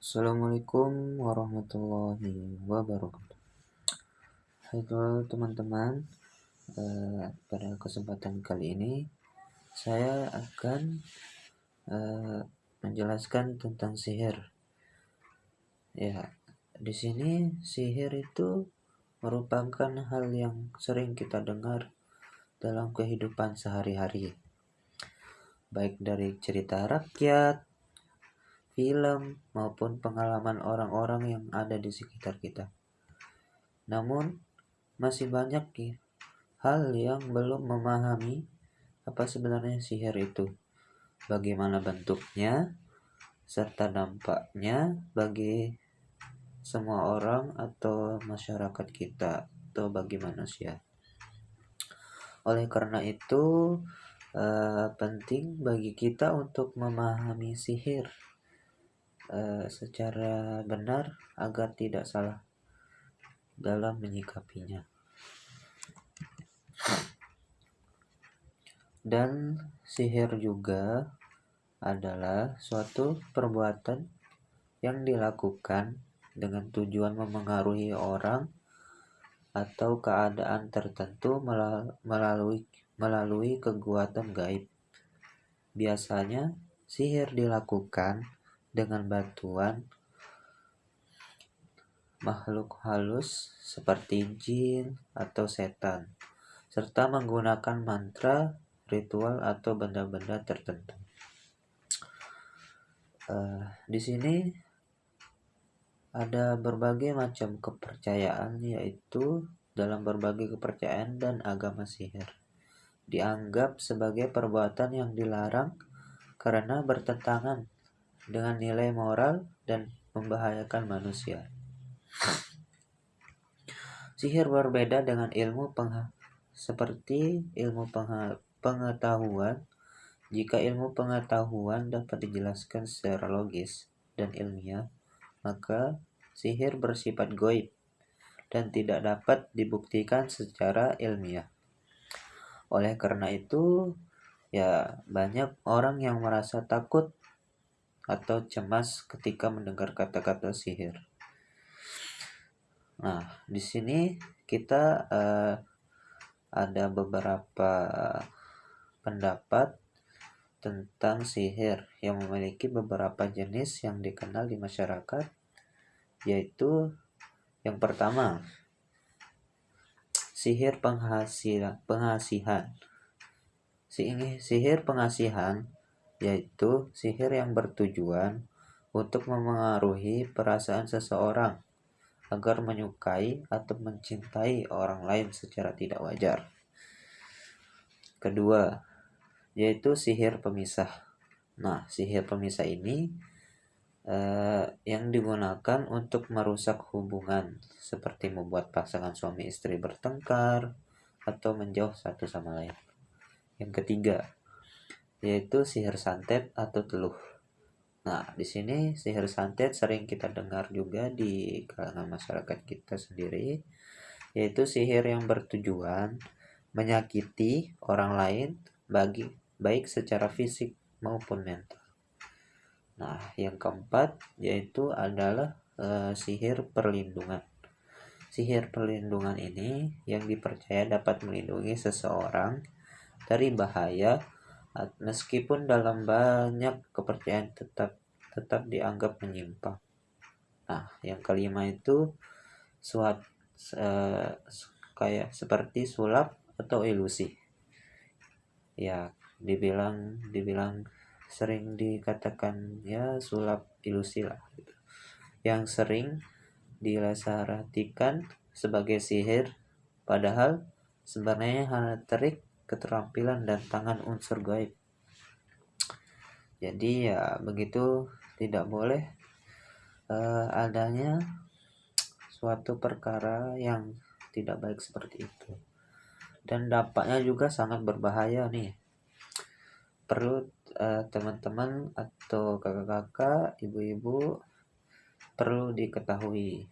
Assalamualaikum warahmatullahi wabarakatuh. Halo teman-teman, pada kesempatan kali ini saya akan menjelaskan tentang sihir. Ya, di sini sihir itu merupakan hal yang sering kita dengar dalam kehidupan sehari-hari, baik dari cerita rakyat, film, maupun pengalaman orang-orang yang ada di sekitar kita. Namun, masih banyak hal yang belum memahami apa sebenarnya sihir itu, bagaimana bentuknya, serta dampaknya bagi semua orang atau masyarakat kita atau bagi manusia. Oleh karena itu, penting bagi kita untuk memahami sihir secara benar agar tidak salah dalam menyikapinya. Dan sihir juga adalah suatu perbuatan yang dilakukan dengan tujuan memengaruhi orang atau keadaan tertentu melalui kekuatan gaib. Biasanya sihir dilakukan dengan bantuan makhluk halus seperti jin atau setan, serta menggunakan mantra, ritual atau benda-benda tertentu. Di sini ada berbagai macam kepercayaan, yaitu dalam berbagai kepercayaan dan agama sihir dianggap sebagai perbuatan yang dilarang karena bertentangan dengan nilai moral dan membahayakan manusia. Sihir berbeda dengan seperti ilmu pengetahuan. Jika ilmu pengetahuan dapat dijelaskan secara logis dan ilmiah, maka sihir bersifat gaib dan tidak dapat dibuktikan secara ilmiah. Oleh karena itu, banyak orang yang merasa takut atau cemas ketika mendengar kata-kata sihir. Nah, di sini kita ada beberapa pendapat tentang sihir yang memiliki beberapa jenis yang dikenal di masyarakat, yaitu yang pertama, sihir pengasihan. Sihir pengasihan yaitu sihir yang bertujuan untuk memengaruhi perasaan seseorang agar menyukai atau mencintai orang lain secara tidak wajar. Kedua, yaitu sihir pemisah. Nah, sihir pemisah ini yang digunakan untuk merusak hubungan, seperti membuat pasangan suami istri bertengkar atau menjauh satu sama lain. Yang ketiga, yaitu sihir santet atau teluh. Nah, di sini sihir santet sering kita dengar juga di kalangan masyarakat kita sendiri, yaitu sihir yang bertujuan menyakiti orang lain baik secara fisik maupun mental. Nah, yang keempat yaitu adalah sihir perlindungan. Sihir perlindungan ini yang dipercaya dapat melindungi seseorang dari bahaya meskipun dalam banyak kepercayaan tetap dianggap menyimpang. Nah, yang kelima itu kayak seperti sulap atau ilusi. Ya, dibilang sering dikatakan sulap ilusi lah gitu. Yang sering dilasaratikan sebagai sihir, padahal sebenarnya hanya trik, keterampilan dan tangan unsur gaib. Jadi begitu, tidak boleh adanya suatu perkara yang tidak baik seperti itu. Dan dampaknya juga sangat berbahaya nih. Perlu teman-teman atau kakak-kakak, ibu-ibu perlu diketahui,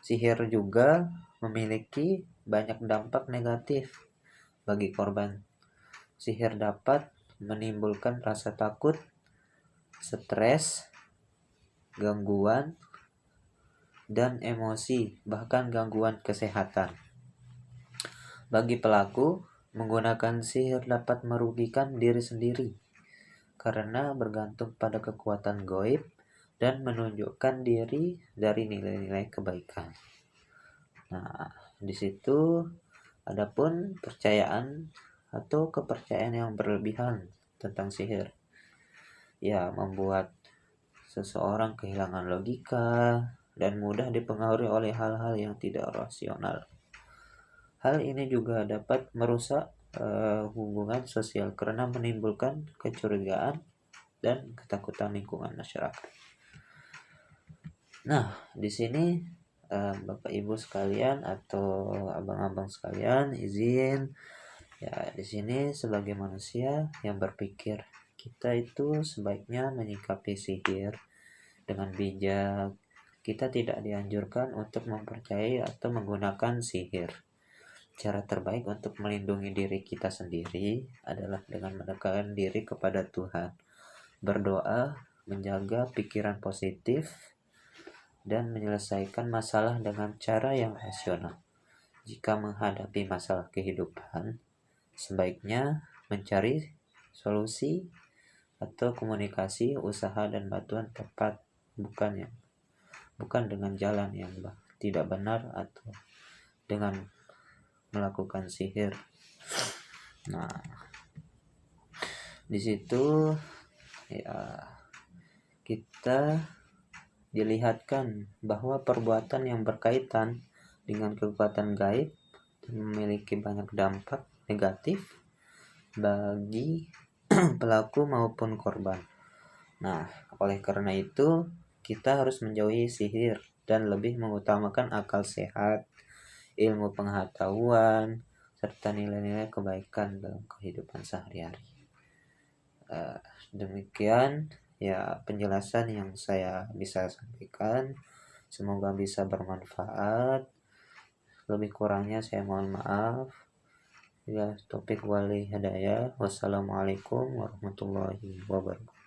sihir juga memiliki banyak dampak negatif bagi korban. Sihir dapat menimbulkan rasa takut, stres, gangguan dan emosi, bahkan gangguan kesehatan. Bagi pelaku, menggunakan sihir dapat merugikan diri sendiri karena bergantung pada kekuatan gaib dan menunjukkan diri dari nilai-nilai kebaikan. Nah, di situ adapun percayaan atau kepercayaan yang berlebihan tentang sihir, ya membuat seseorang kehilangan logika dan mudah dipengaruhi oleh hal-hal yang tidak rasional. Hal ini juga dapat merusak hubungan sosial karena menimbulkan kecurigaan dan ketakutan lingkungan masyarakat. Nah, di sini Bapak Ibu sekalian atau abang-abang sekalian, izin ya di sini sebagai manusia yang berpikir, kita itu sebaiknya menyikapi sihir dengan bijak. Kita tidak dianjurkan untuk mempercayai atau menggunakan sihir. Cara terbaik untuk melindungi diri kita sendiri adalah dengan mendekatkan diri kepada Tuhan, berdoa, menjaga pikiran positif, dan menyelesaikan masalah dengan cara yang rasional. Jika menghadapi masalah kehidupan, sebaiknya mencari solusi atau komunikasi, usaha, dan bantuan tepat, bukan dengan jalan yang tidak benar atau dengan melakukan sihir. Nah, di situ ya kita dilihatkan bahwa perbuatan yang berkaitan dengan kekuatan gaib memiliki banyak dampak negatif bagi pelaku maupun korban. Nah, oleh karena itu kita harus menjauhi sihir dan lebih mengutamakan akal sehat, ilmu pengetahuan, serta nilai-nilai kebaikan dalam kehidupan sehari-hari. Demikian ya penjelasan yang saya bisa sampaikan. Semoga bisa bermanfaat. Lebih kurangnya saya mohon maaf. Ya, taufiq wal hidayah. Wassalamualaikum warahmatullahi wabarakatuh.